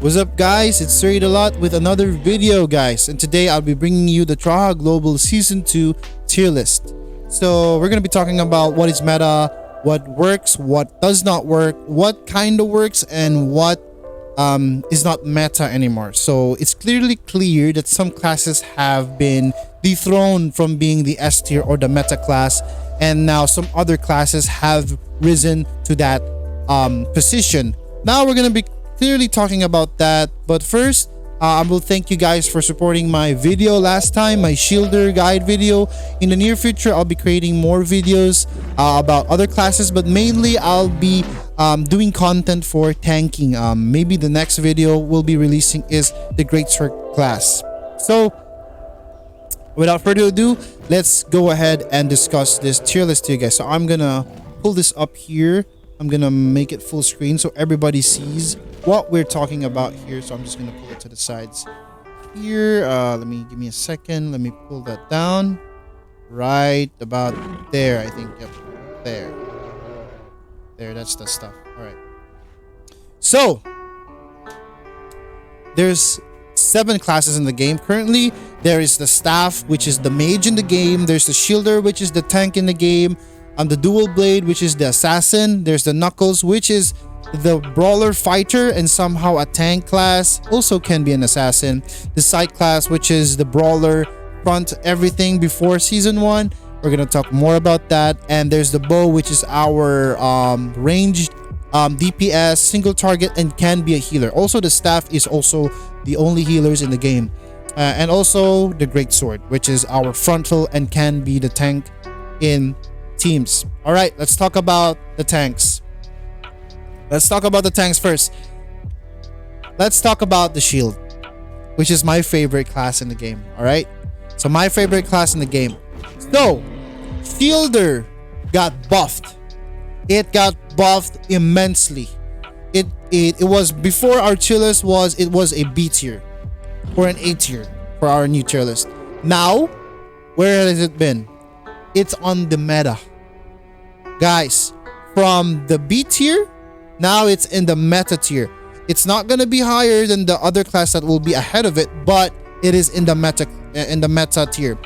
What's up guys, it's Sir Lot with another video guys, and today I'll be bringing you the Traha Global Season 2 tier list. So we're going to be talking about what is meta, what works, what does not work, what kind of works, and what is not meta anymore. So it's clearly clear that some classes have been dethroned from being the S tier or the meta class, and now some other classes have risen to that position. Now we're going to be clearly talking about that, but first I will thank you guys for supporting my video last time, my shielder guide video. In the near future I'll be creating more videos about other classes, but mainly I'll be doing content for tanking. Maybe the next video we'll be releasing is the Greatsword class. So without further ado, let's go ahead and discuss this tier list to you guys. So I'm gonna pull this up here. I'm gonna make it full screen so everybody sees what we're talking about here. So I'm just gonna pull it to the sides here. Give me a second. Let me pull that down right about there. I think, yep, there, that's the stuff. All right, so there's 7 classes in the game currently. There is the staff, which is the mage in the game. There's the shielder, which is the tank in the game. The dual blade, which is the assassin. There's the knuckles, which is the brawler fighter and somehow a tank class, also can be an assassin. The Scythe class, which is the brawler front everything before season 1. We're gonna talk more about that. And there's the bow, which is our ranged DPS, single target, and can be a healer. Also the staff is also the only healers in the game. And also the Greatsword, which is our frontal and can be the tank in teams. All right, let's talk about the tanks. Let's talk about the tanks first. Let's talk about the shield, which is my favorite class in the game. All right, so my favorite class in the game. So shielder got buffed. It got buffed immensely. It was before our tier list was a B tier or an A tier for our new tier list. Now where has it been? It's on the meta, guys. From the B tier, now it's in the meta tier. It's not gonna be higher than the other class that will be ahead of it, but it is in the meta tier.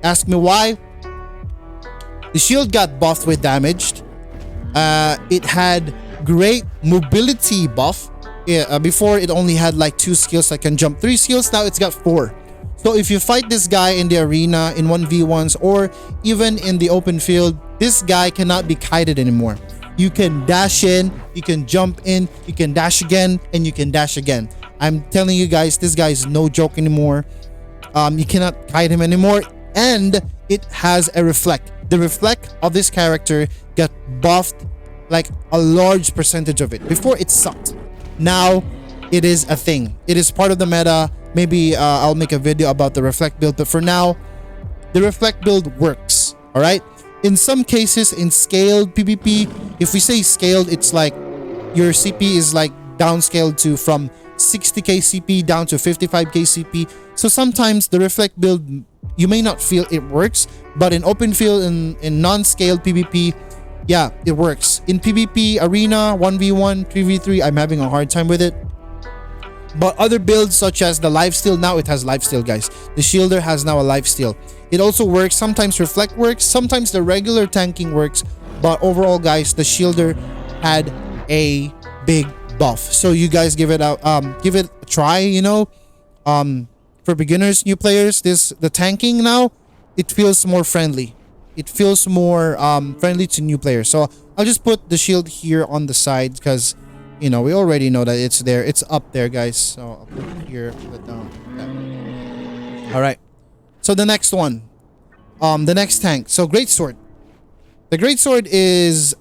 Ask me why. The shield got buffed with damaged. It had great mobility buff. Before it only had like 2 skills that can jump, 3 skills. Now it's got 4. So if you fight this guy in the arena in 1v1s or even in the open field, this guy cannot be kited anymore. You can dash in, you can jump in, you can dash again, and you can dash again. I'm telling you guys, this guy is no joke anymore. You cannot kite him anymore, and it has a reflect. The reflect of this character got buffed like a large percentage of it. Before it sucked. Now it is a thing. It is part of the meta. Maybe I'll make a video about the reflect build, but for now the reflect build works. All right, in some cases in scaled PvP, if we say scaled, it's like your CP is like downscaled to from 60k CP down to 55k CP. So sometimes the reflect build, you may not feel it works, but in open field, in non-scaled PvP, yeah, it works. In PvP arena 1v1 3v3, I'm having a hard time with it. But other builds such as the lifesteal, now it has lifesteal, guys. The shielder has now a lifesteal. It also works. Sometimes reflect works, sometimes the regular tanking works, but overall, guys, the shielder had a big buff. So you guys give it a try. You know, for beginners, new players, the tanking now, it feels more friendly. It feels more friendly to new players. So I'll just put the shield here on the side because, you know, we already know that it's there. It's up there, guys. So I'll put it here, put it down. There. All right. So the next one, the next tank. So Greatsword. The Greatsword is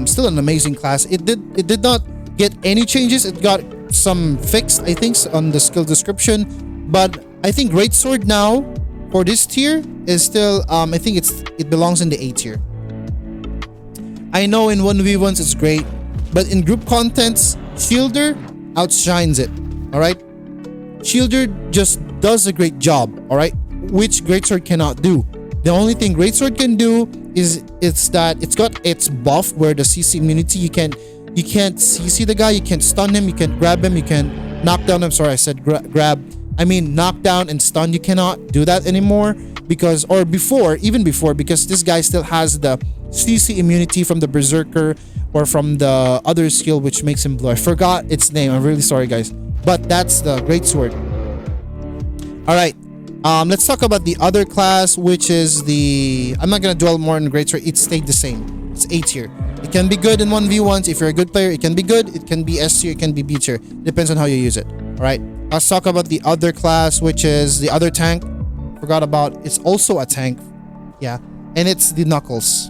still an amazing class. It did not get any changes. It got some fixed, I think, on the skill description. But I think Greatsword now for this tier is still I think it belongs in the A tier. I know in 1v1s it's great, but in group contents, Shielder outshines it. All right, Shielder just does a great job. All right, which Greatsword cannot do. The only thing Greatsword can do is it's that it's got its buff where the CC immunity, you You can't CC the guy, you can't stun him, you can't grab him, you can't knock down him. Sorry, I said grab. I mean knock down and stun. You cannot do that anymore because, or before, even before, because this guy still has the CC immunity from the Berserker or from the other skill which makes him blue. I forgot its name. I'm really sorry, guys. But that's the Greatsword. Alright. Let's talk about the other class, which is the... I'm not gonna dwell more on Greatsword. It stayed the same. It's A tier. It can be good in 1v1s. If you're a good player, it can be good. It can be S tier. It can be B tier. Depends on how you use it. Alright. Let's talk about the other class, which is the other tank. Forgot about... It's also a tank. Yeah. And it's the Knuckles.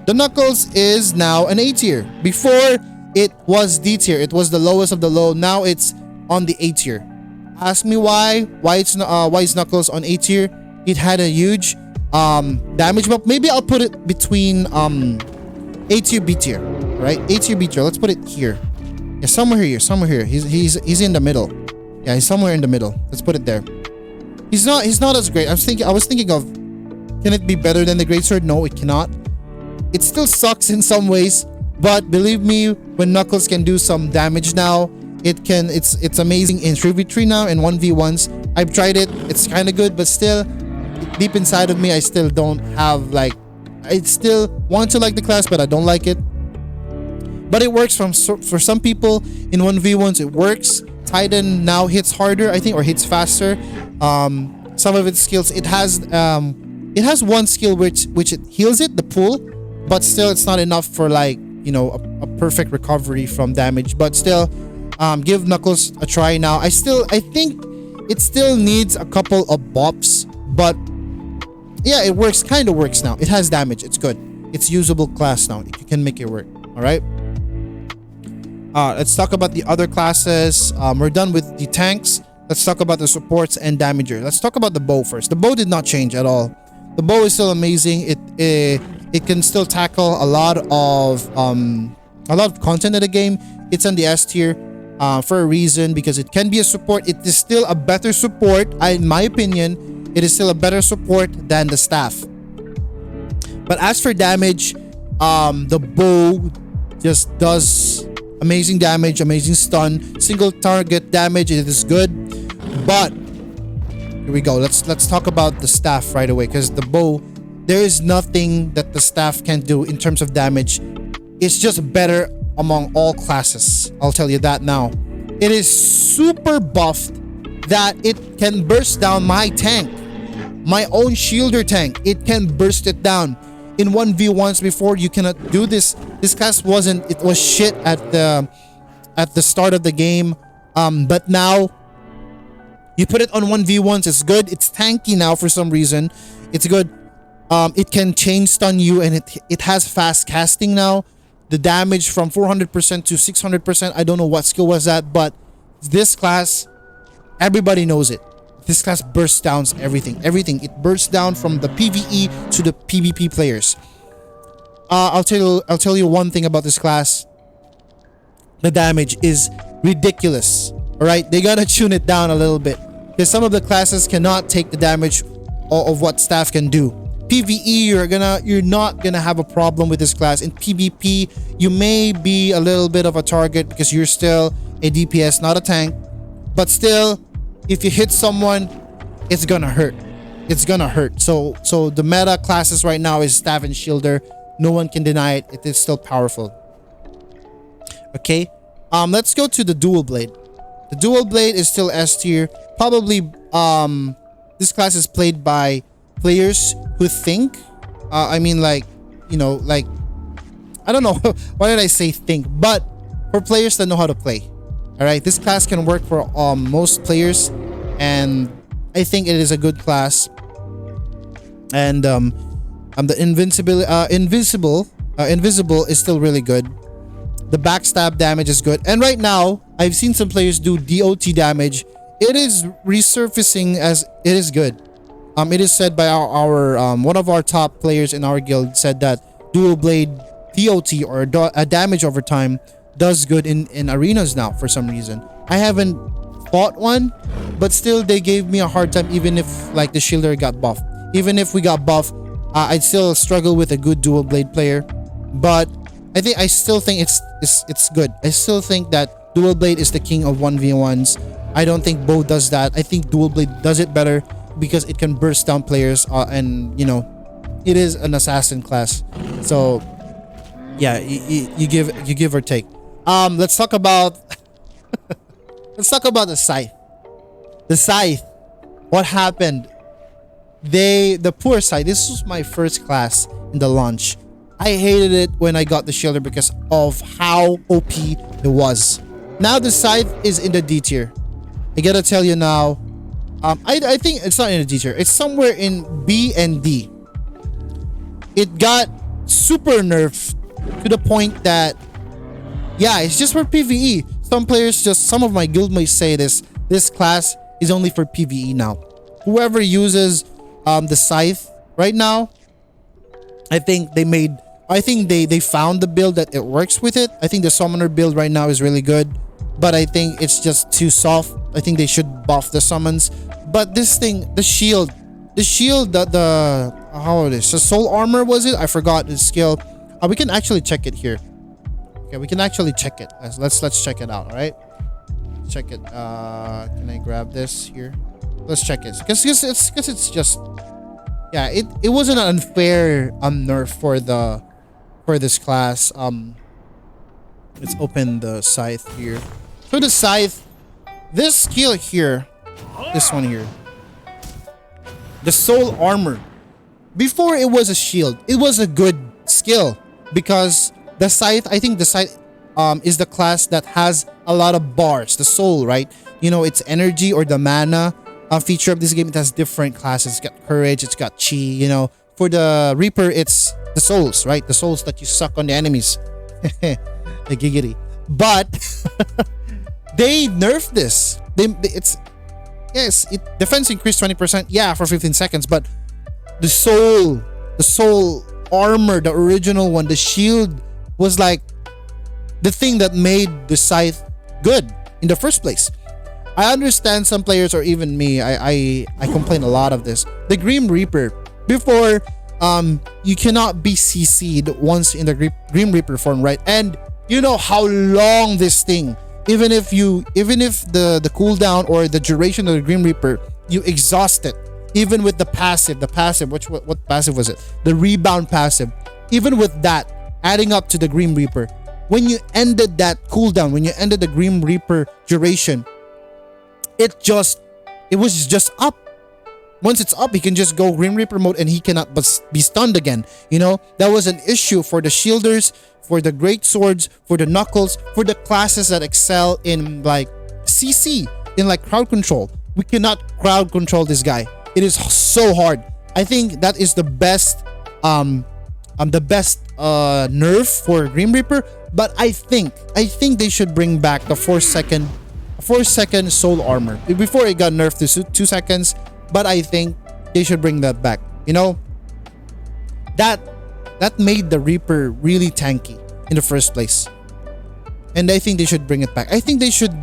The Knuckles is now an A tier. Before, it was D tier. It was the lowest of the low. Now it's on the A tier. Ask me why is Knuckles on A tier? It had a huge damage buff. Maybe I'll put it between A tier, B tier, right? A tier, B tier. Let's put it here. Yeah, somewhere here. He's in the middle. Yeah, he's somewhere in the middle. Let's put it there. He's not as great. I was thinking of, can it be better than the Greatsword? No, it cannot. It still sucks in some ways, but believe me, when Knuckles can do some damage now, it's amazing in 3v3 now and 1v1s. I've tried it. It's kind of good, but still, deep inside of me, I still don't have like... I still want to like the class, but I don't like it. But it works for some people. In 1v1s, it works. Titan now hits harder, I think, or hits faster. Some of its skills, it has one skill which it heals it, the pull, but still it's not enough for like, you know, a perfect recovery from damage. But still, give Knuckles a try now. I think it still needs a couple of bops, but yeah, it works, kind of works now. It has damage. It's good. It's usable class now. You can make it work. All right. Let's talk about the other classes. We're done with the tanks. Let's talk about the supports and damager. Let's talk about the bow first. The bow did not change at all. The bow is still amazing. It can still tackle a lot of content in the game. It's on the S tier for a reason, because it can be a support. It is still a better support, in my opinion. It is still a better support than the staff. But as for damage, the bow just does amazing damage, amazing stun, single target damage. It is good. But here we go. Let's talk about the staff right away, because the bow, there is nothing that the staff can do in terms of damage. It's just better among all classes. I'll tell you that now. It is super buffed that it can burst down my tank, my own shielder tank. It can burst it down. In 1v1s before, you cannot do this. This class it was shit at the start of the game. But now you put it on 1v1s, it's good. It's tanky now for some reason. It's good. It can chain stun you, and it has fast casting now. The damage from 400% to 600%. I don't know what skill was that, but this class, everybody knows it. This class bursts down everything. Everything. It bursts down from the PvE to the PvP players. I'll tell you one thing about this class. The damage is ridiculous. Alright? They gotta tune it down a little bit, because some of the classes cannot take the damage of what staff can do. PvE, you're not gonna have a problem with this class. In PvP, you may be a little bit of a target because you're still a DPS, not a tank. But still, if you hit someone, it's gonna hurt. It's gonna hurt. So the meta classes right now is staff and shielder. No one can deny it. It is still powerful. Okay. Let's go to the dual blade. The dual blade is still S tier. Probably this class is played by players who think. I mean, like, you know, like, I don't know why did I say think, but for players that know how to play. All right, this class can work for most players, and I think it is a good class. And the invisible is still really good. The backstab damage is good, and right now I've seen some players do DOT damage. It is resurfacing as it is good. It is said by our one of our top players in our guild said that dual blade DOT, or damage over time, does good in arenas now for some reason. I haven't fought one, but still they gave me a hard time, even if like the shielder got buffed. Even if we got buffed, I'd still struggle with a good dual blade player. But I still think it's good. I still think that Dual Blade is the king of 1v1s. I don't think Bow does that. I think Dual Blade does it better because it can burst down players, and it is an assassin class. So yeah, you give or take. Let's talk about let's talk about the Scythe. The Scythe. What happened? The poor Scythe. This was my first class in the launch. I hated it when I got the Shielder because of how OP it was. Now the Scythe is in the D tier. I gotta tell you now. I think it's not in the D tier. It's somewhere in B and D. It got super nerfed to the point that, yeah, it's just for PvE. Some of my guildmates say this class is only for PvE now. Whoever uses the Scythe right now, I think they found the build that it works with it. I think the Summoner build right now is really good, but I think it's just too soft. I think they should buff the summons. But this thing, the shield, how it is, the soul armor, was it? I forgot the skill. We can actually check it here. Okay, we can actually check it. Let's check it out. All right, check it. Can I grab this here? Let's check it because it's just, yeah, it wasn't an unfair nerf for this class. Let's open the Scythe here. So the Scythe, this skill here, this one here, the soul armor. Before it was a shield, it was a good skill because the Scythe, I think the Scythe is the class that has a lot of bars. The soul, right? Its energy or the mana feature of this game. It has different classes. It's got courage. It's got chi. For the Reaper, it's the souls, right? The souls that you suck on the enemies. The giggity. But they nerfed this. It defense increased 20%. Yeah, for 15 seconds. But the soul armor, the original one, the shield, was like the thing that made the Scythe good in the first place. I understand some players, or even me, I complain a lot of this. The Grim Reaper, before, you cannot be CC'd once in the Grim Reaper form, right? And you know how long this thing, even if the cooldown or the duration of the Grim Reaper, you exhaust it, even with the passive, what passive was it? The rebound passive. Even with that, adding up to the Grim Reaper, when you ended that cooldown, when you ended the Grim Reaper duration, it was just up. Once it's up, he can just go Grim Reaper mode and he cannot be stunned again. That was an issue for the shielders, for the Greatswords, for the Knuckles, for the classes that excel in like CC, in like crowd control. We cannot crowd control this guy. It is so hard. I think that is the best nerf for Grim Reaper. But I think they should bring back the 4-second soul armor. Before it got nerfed to 2 seconds, but I think they should bring that back. That made the Reaper really tanky in the first place, and I think they should bring it back. I think they should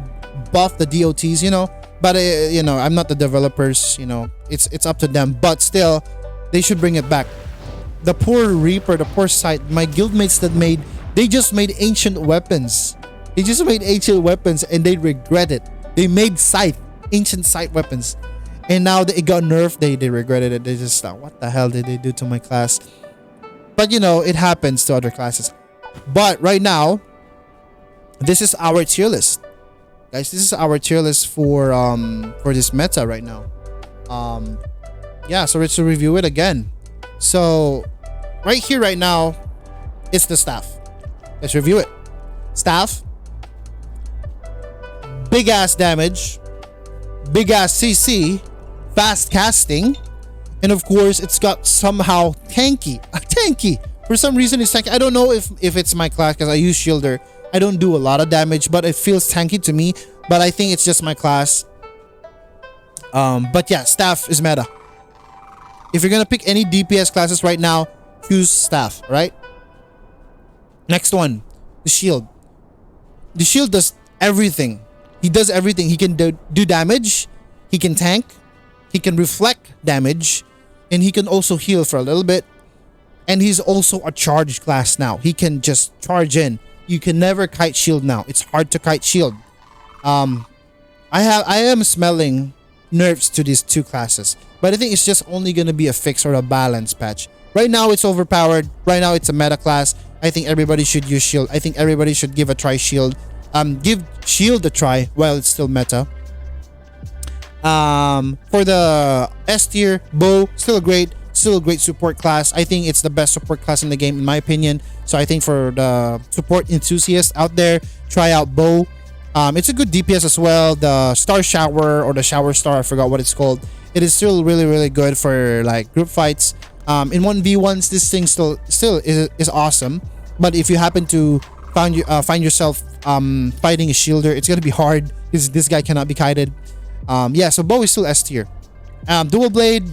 buff the DOTs, but I'm not the developers. It's up to them, but still they should bring it back. The poor Reaper, the poor Scythe, my guildmates they just made ancient weapons. They just made ancient weapons and they regret it. They made ancient Scythe weapons, and now it got nerfed. They regretted it. They just thought, what the hell did they do to my class? But it happens to other classes. But right now, this is our tier list, guys. This is our tier list for this meta right now. Yeah, so let's review it again. So right here, right now, it's the staff. Let's review it. Staff, big ass damage, big ass CC, fast casting, and of course it's got somehow tanky. For some reason it's tanky. I don't know if it's my class because I use shielder. I don't do a lot of damage, but it feels tanky to me. But I think it's just my class. But yeah, staff is meta. If you're gonna pick any DPS classes right now, choose staff, right? Next one, the shield. The shield does everything. He does everything. He can do damage, he can tank, he can reflect damage, and he can also heal for a little bit. And he's also a charge class now. He can just charge in. You can never kite shield now. It's hard to kite shield. I am smelling nerfs to these two classes, but I think it's just only gonna be a fix or a balance patch. Right now it's overpowered. Right now it's a meta class. I think everybody should use shield. I think everybody should give a try shield. Give shield a try while it's still meta. For the S tier, bow still a great support class. I think it's the best support class in the game in my opinion. So I think for the support enthusiasts out there, try out bow. It's a good DPS as well. The Star Shower or the Shower Star, I forgot what it's called. It is still really good for like group fights. In 1v1s, this thing still is awesome. But if you happen to find yourself fighting a shielder, it's gonna be hard because this guy cannot be kited. Yeah, so bow is still S tier. Dual blade,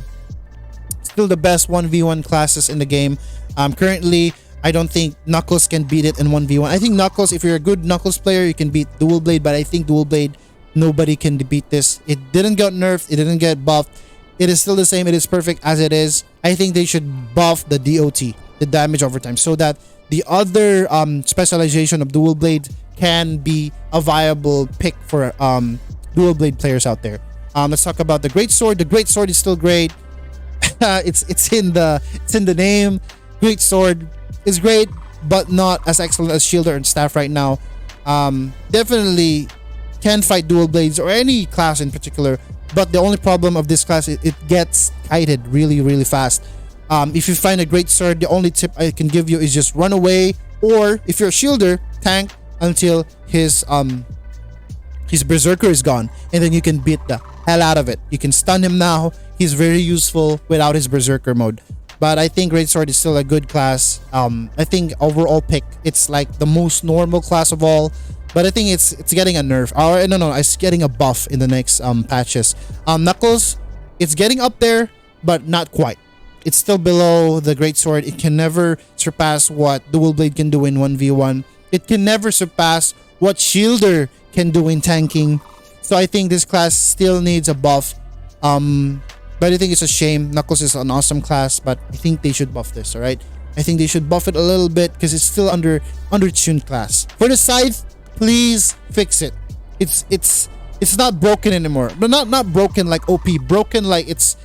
still the best 1v1 classes in the game. Currently, I don't think Knuckles can beat it in 1v1. I think Knuckles, if you're a good Knuckles player, you can beat Dual Blade, but I think Dual Blade, nobody can beat this. It didn't get nerfed, it didn't get buffed. It is still the same, it is perfect as it is. I think they should buff the DOT, the damage over time, so that the other specialization of Dual Blade can be a viable pick for Dual Blade players out there. Let's talk about the Greatsword. The Greatsword is still great. it's in the name. Greatsword is great, but not as excellent as Shielder and Staff right now. Definitely can fight Dual Blades or any class in particular, but the only problem of this class is it gets kited really fast. If you find a Greatsword, the only tip I can give you is just run away, or if you're a Shielder, tank until his Berserker is gone, and then you can beat the hell out of it. You can stun him now. He's very useful without his Berserker mode. But I think Greatsword is still a good class. I think overall pick, it's like the most normal class of all. But I think it's getting a nerf. Or no, it's getting a buff in the next patches. Knuckles, it's getting up there, but not quite. It's still below the Greatsword. It can never surpass what Dual Blade can do in 1v1. It can never surpass what Shielder can do in tanking. So I think this class still needs a buff. But I think it's a shame. Knuckles is an awesome class, but I think they should buff this, alright? I think they should buff it a little bit because it's still under-tuned class. For the Scythe, please fix it. It's not broken anymore. But not broken like OP. Broken like it's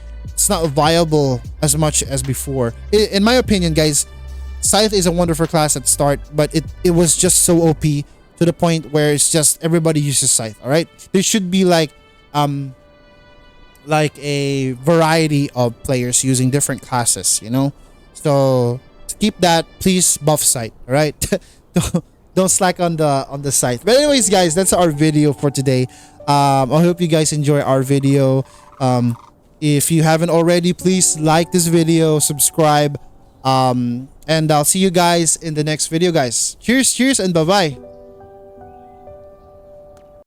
not viable as much as before. In my opinion, guys, Scythe is a wonderful class at start, but it was just so OP to the point where it's just everybody uses Scythe, alright? There should be like a variety of players using different classes, you know. So to keep that, please buff Scythe, all right? don't slack on the Scythe. But anyways, guys, that's our video for today. I hope you guys enjoy our video. If you haven't already, please like this video, subscribe, and I'll see you guys in the next video, guys. Cheers, and bye bye.